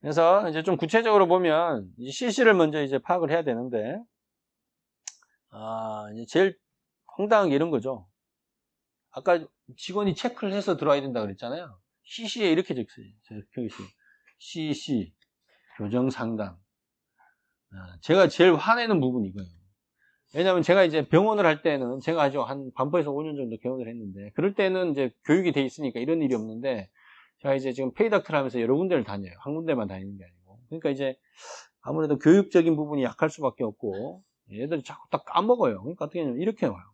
그래서 이제 좀 구체적으로 보면 CC를 먼저 이제 파악을 해야 되는데, 이제 제일 황당한 게 이런 거죠. 아까 직원이 체크를 해서 들어와야 된다 그랬잖아요. CC에 이렇게 적혀있어요. CC, 교정 상담. 제가 제일 화내는 부분이 이거예요. 왜냐면 제가 이제 병원을 할 때는 제가 아주 한 반포에서 5년 정도 개원을 했는데, 그럴 때는 이제 교육이 돼 있으니까 이런 일이 없는데, 제가 이제 지금 페이닥터를 하면서 여러 군데를 다녀요. 한 군데만 다니는 게 아니고. 그러니까 이제 아무래도 교육적인 부분이 약할 수밖에 없고, 얘들이 자꾸 다 까먹어요. 그러니까 어떻게 하냐면 이렇게 와요.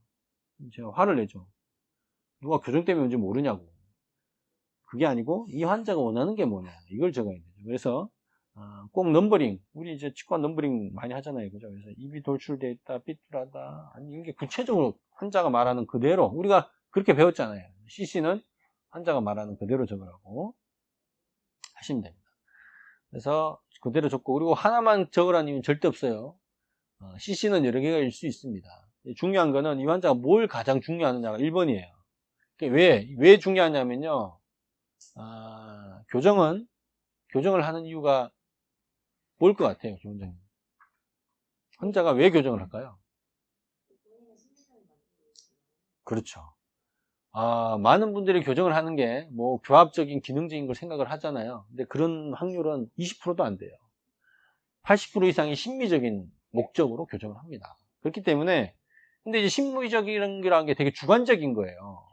제가 화를 내죠. 누가 교정 때문에 뭔지 모르냐고. 그게 아니고 이 환자가 원하는 게 뭐냐, 이걸 적어야 되죠. 그래서 꼭 넘버링, 우리 이제 치과 넘버링 많이 하잖아요, 그죠? 그래서 입이 돌출돼 있다, 삐뚤하다, 아니 이게 구체적으로 환자가 말하는 그대로 우리가 그렇게 배웠잖아요. CC는 환자가 말하는 그대로 적으라고 하시면 됩니다. 그래서 그대로 적고, 그리고 하나만 적으라는 이유는 절대 없어요. CC는 여러 개가 일 수 있습니다. 중요한 거는 이 환자가 뭘 가장 중요하느냐가 1번이에요. 왜 중요하냐면요. 교정을 하는 이유가 뭘 것 같아요, 교원장님? 환자가 왜 교정을 할까요? 그렇죠. 많은 분들이 교정을 하는 게 뭐 교합적인 기능적인 걸 생각을 하잖아요. 근데 그런 확률은 20%도 안 돼요. 80% 이상이 심미적인 목적으로 교정을 합니다. 그렇기 때문에, 근데 이제 심미적이라는 게 되게 주관적인 거예요.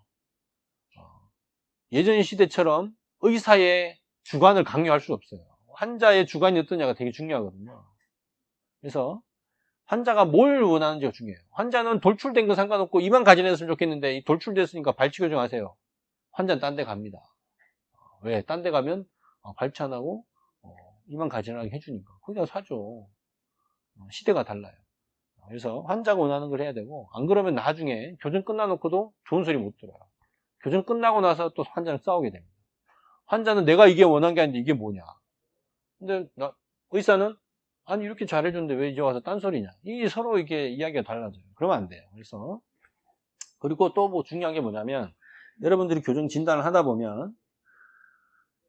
예전 시대처럼 의사의 주관을 강요할 수 없어요. 환자의 주관이 어떠냐가 되게 중요하거든요. 그래서 환자가 뭘 원하는지가 중요해요. 환자는 돌출된 거 상관없고 이만 가지냈으면 좋겠는데, 이 돌출됐으니까 발치 교정하세요. 환자는 딴 데 갑니다. 왜? 딴 데 가면 발치 안 하고 이만 가지런하게 해주니까 거기다 사죠. 시대가 달라요. 그래서 환자가 원하는 걸 해야 되고, 안 그러면 나중에 교정 끝나놓고도 좋은 소리 못 들어요. 교정 끝나고 나서 또 환자랑 싸우게 됩니다. 환자는 내가 이게 원한 게 아닌데 이게 뭐냐. 근데 의사는 아니 이렇게 잘해줬는데 왜 이제 와서 딴소리냐. 이 서로 이게 이야기가 달라져요. 그러면 안 돼요. 그래서, 그리고 또 뭐 중요한 게 뭐냐면, 여러분들이 교정 진단을 하다 보면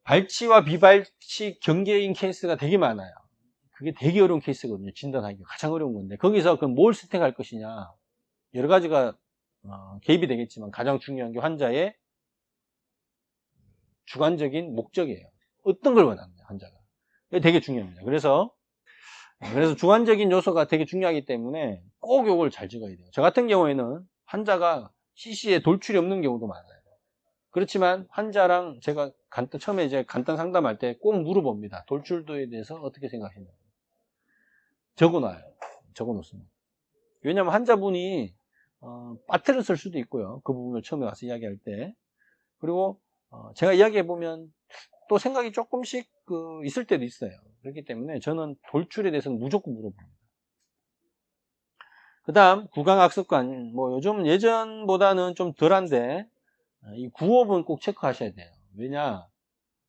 발치와 비발치 경계인 케이스가 되게 많아요. 그게 되게 어려운 케이스거든요. 진단하기가 가장 어려운 건데, 거기서 그럼 뭘 선택할 것이냐, 여러 가지가 개입이 되겠지만 가장 중요한 게 환자의 주관적인 목적이에요. 어떤 걸 원하느냐, 환자가. 이게 되게 중요합니다. 그래서 주관적인 요소가 되게 중요하기 때문에 꼭 이걸 잘 적어야 돼요. 저 같은 경우에는 환자가 CC에 돌출이 없는 경우도 많아요. 그렇지만 환자랑 제가 처음에 이제 간단 상담할 때 꼭 물어봅니다. 돌출도에 대해서 어떻게 생각하시나요? 적어놔요. 적어놓습니다. 왜냐하면 환자분이 빠트를 쓸 수도 있고요. 그 부분을 처음에 와서 이야기할 때. 그리고 제가 이야기해보면 또 생각이 조금씩 있을 때도 있어요. 그렇기 때문에 저는 돌출에 대해서는 무조건 물어봅니다. 그 다음 구강악습관, 뭐 요즘 예전보다는 좀 덜한데 이 구호흡은 꼭 체크하셔야 돼요. 왜냐,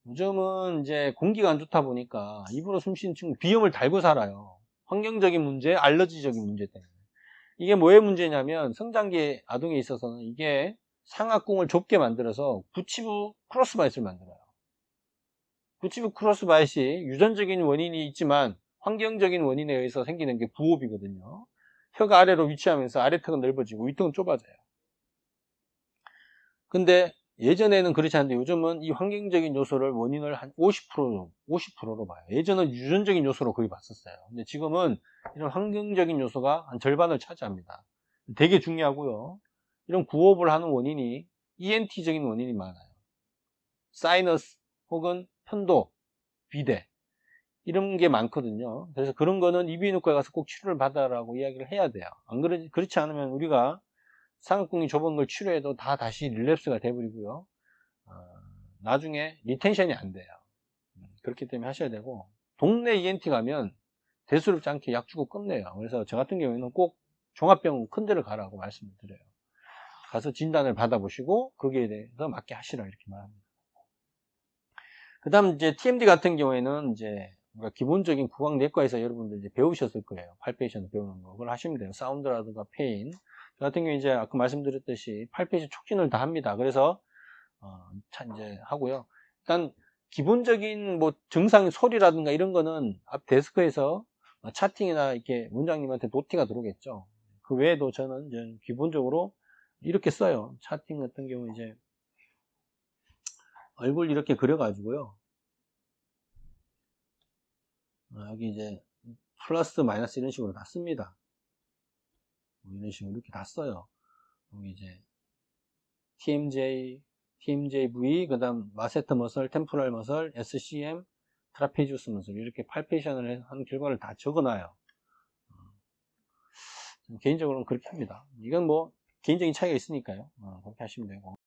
요즘은 이제 공기가 안 좋다 보니까 입으로 숨 쉬는 친구 비염을 달고 살아요. 환경적인 문제, 알러지적인 문제 때문에. 이게 뭐의 문제냐면, 성장기 아동에 있어서는 이게 상악궁을 좁게 만들어서 구치부 크로스바이스를 만들어요. 구치부 크로스바이스이 유전적인 원인이 있지만 환경적인 원인에 의해서 생기는 게 부호흡이거든요. 혀가 아래로 위치하면서 아래턱은 넓어지고 위턱은 좁아져요. 근데 예전에는 그렇지 않은데 요즘은 이 환경적인 요소를 원인을 한 50%로 봐요. 예전은 유전적인 요소로 거의 봤었어요. 근데 지금은 이런 환경적인 요소가 한 절반을 차지합니다. 되게 중요하고요. 이런 구호흡을 하는 원인이 ENT적인 원인이 많아요. 사이너스 혹은 편도, 비대, 이런 게 많거든요. 그래서 그런 거는 이비인후과에 가서 꼭 치료를 받아라고 이야기를 해야 돼요. 그렇지 않으면 우리가 상악궁이 좁은 걸 치료해도 다시 릴랩스가 돼버리고요. 나중에 리텐션이 안 돼요. 그렇기 때문에 하셔야 되고, 동네 ENT 가면 대수롭지 않게 약 주고 끝내요. 그래서 저 같은 경우에는 꼭 종합병원 큰 데를 가라고 말씀을 드려요. 가서 진단을 받아보시고 거기에 대해서 맞게 하시라 이렇게 말합니다. 그 다음 이제 TMD 같은 경우에는 이제 우리가 기본적인 구강내과에서 여러분들 이제 배우셨을 거예요. 팔페이션 배우는 거. 그걸 하시면 돼요. 사운드라든가 페인. 저 같은 경우에 이제 아까 말씀드렸듯이 팔페이션 촉진을 다 합니다. 그래서 이제 하고요. 일단 기본적인 뭐 증상 소리라든가 이런 거는 앞 데스크에서 차팅이나 이렇게 원장님한테 노티가 들어오겠죠. 그 외에도 저는 이제 기본적으로 이렇게 써요. 차팅 같은 경우 이제 얼굴 이렇게 그려가지고요. 여기 이제 플러스 마이너스 이런 식으로 다 씁니다. 이런 식으로 이렇게 다 써요. 여기 이제 TMJV, 그 다음 마세트 머슬, 템포럴 머슬, SCM, 트라페지우스 머슬 이렇게 팔페이션을 한 결과를 다 적어놔요. 개인적으로는 그렇게 합니다. 이건 뭐 개인적인 차이가 있으니까요. 그렇게 하시면 되고.